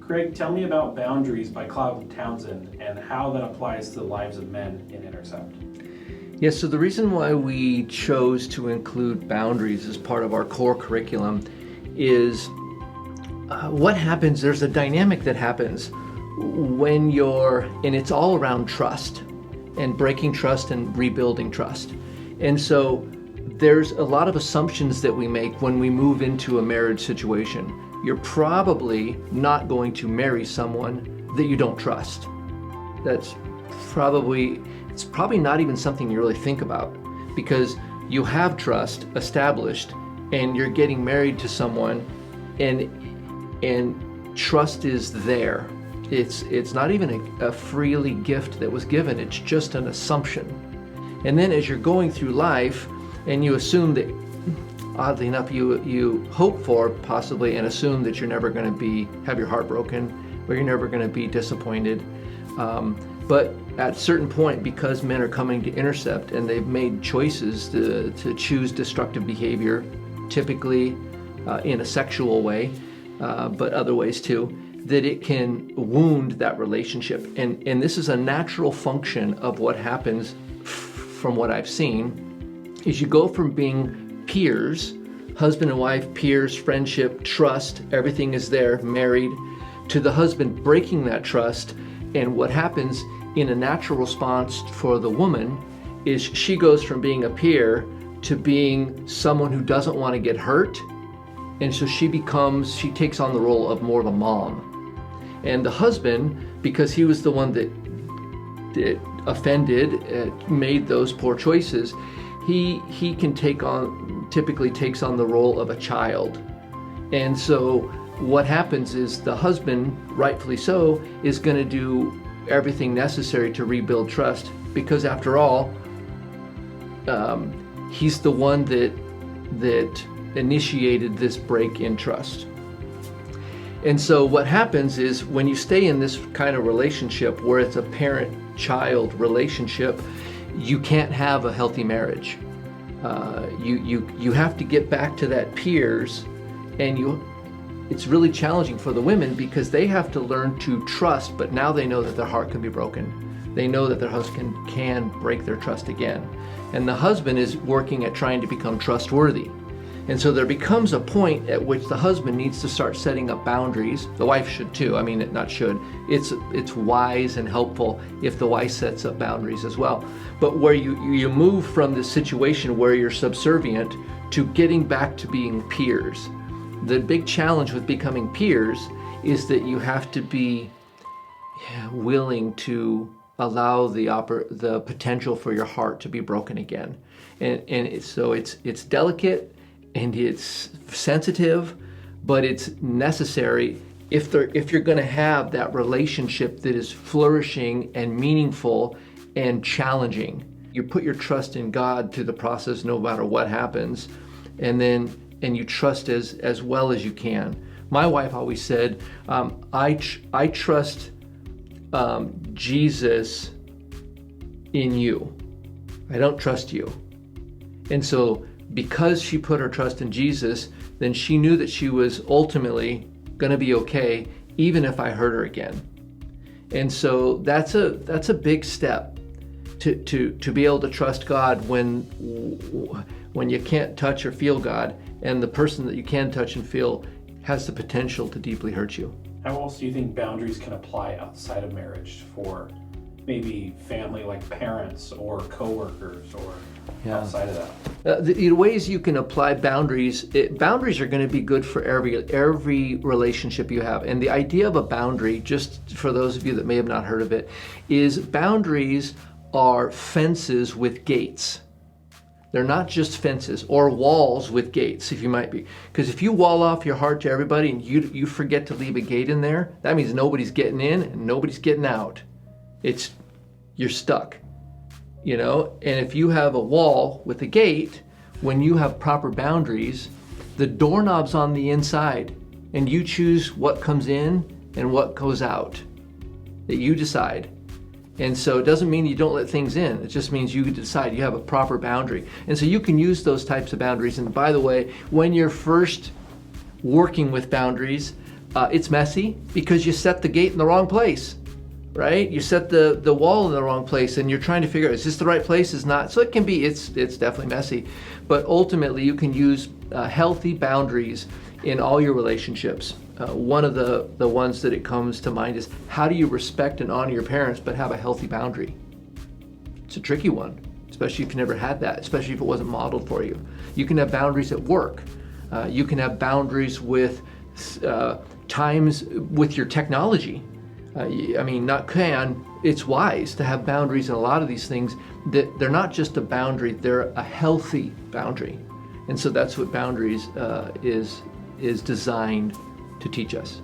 Craig, tell me about Boundaries by Cloud and Townsend and how that applies to the lives of men in Intercept. Yes, so the reason why we chose to include boundaries as part of our core curriculum is what happens, there's a dynamic that happens when and it's all around trust and breaking trust and rebuilding trust. And so there's a lot of assumptions that we make when we move into a marriage situation. You're probably not going to marry someone that you don't trust. It's probably not even something you really think about, because you have trust established and you're getting married to someone and trust is there. It's not even a freely gift that was given, it's just an assumption. And then as you're going through life and you assume that, oddly enough, you hope for possibly and assume that you're never going to have your heart broken or you're never going to be disappointed. But at a certain point, because men are coming to Intercept and they've made choices to choose destructive behavior, typically in a sexual way, but other ways too, that it can wound that relationship. And this is a natural function of what happens from what I've seen, is you go from being peers, husband and wife, peers, friendship, trust, everything is there, married, to the husband breaking that trust. And what happens in a natural response for the woman is she goes from being a peer to being someone who doesn't want to get hurt. And so she takes on the role of more of a mom. And the husband, because he was the one that offended, made those poor choices, he typically takes on the role of a child. And so what happens is the husband, rightfully so, is going to do everything necessary to rebuild trust, because after all, he's the one that initiated this break in trust. And so what happens is when you stay in this kind of relationship where it's a parent-child relationship, you can't have a healthy marriage. You have to get back to that peers, and it's really challenging for the women because they have to learn to trust, but now they know that their heart can be broken. They know that their husband can break their trust again. And the husband is working at trying to become trustworthy. And so there becomes a point at which the husband needs to start setting up boundaries. The wife should too. I mean, not should. It's wise and helpful if the wife sets up boundaries as well. But where you move from the situation where you're subservient to getting back to being peers. The big challenge with becoming peers is that you have to be willing to allow the potential for your heart to be broken again. And so it's delicate and it's sensitive, but it's necessary if you're going to have that relationship that is flourishing and meaningful and challenging. You put your trust in God through the process no matter what happens, and you trust as well as you can. My wife always said, I trust Jesus in you. I don't trust you. And so because she put her trust in Jesus, then she knew that she was ultimately going to be okay, even if I hurt her again. And so that's a big step to be able to trust God when you can't touch or feel God, and the person that you can touch and feel has the potential to deeply hurt you. How else do you think boundaries can apply outside of marriage for maybe family, like parents or coworkers, or outside of that? The ways you can apply boundaries, boundaries are going to be good for every relationship you have. And the idea of a boundary, just for those of you that may have not heard of it, is boundaries are fences with gates. They're not just fences or walls with gates, if you might be. Because if you wall off your heart to everybody and you forget to leave a gate in there, that means nobody's getting in and nobody's getting out. You're stuck, And if you have a wall with a gate, when you have proper boundaries, the doorknob's on the inside, and you choose what comes in and what goes out. That you decide. And so it doesn't mean you don't let things in. It just means you decide you have a proper boundary. And so you can use those types of boundaries. And by the way, when you're first working with boundaries, It's messy because you set the gate in the wrong place, right? You set the wall in the wrong place, and you're trying to figure out, is this the right place? Is not. So it can be, it's definitely messy. But ultimately, you can use healthy boundaries in all your relationships. One of the ones that it comes to mind is, how do you respect and honor your parents but have a healthy boundary? It's a tricky one, especially if you never had that, especially if it wasn't modeled for you. You can have boundaries at work. You can have boundaries with times with your technology. It's wise to have boundaries in a lot of these things, that they're not just a boundary, they're a healthy boundary. And so that's what boundaries is designed to teach us.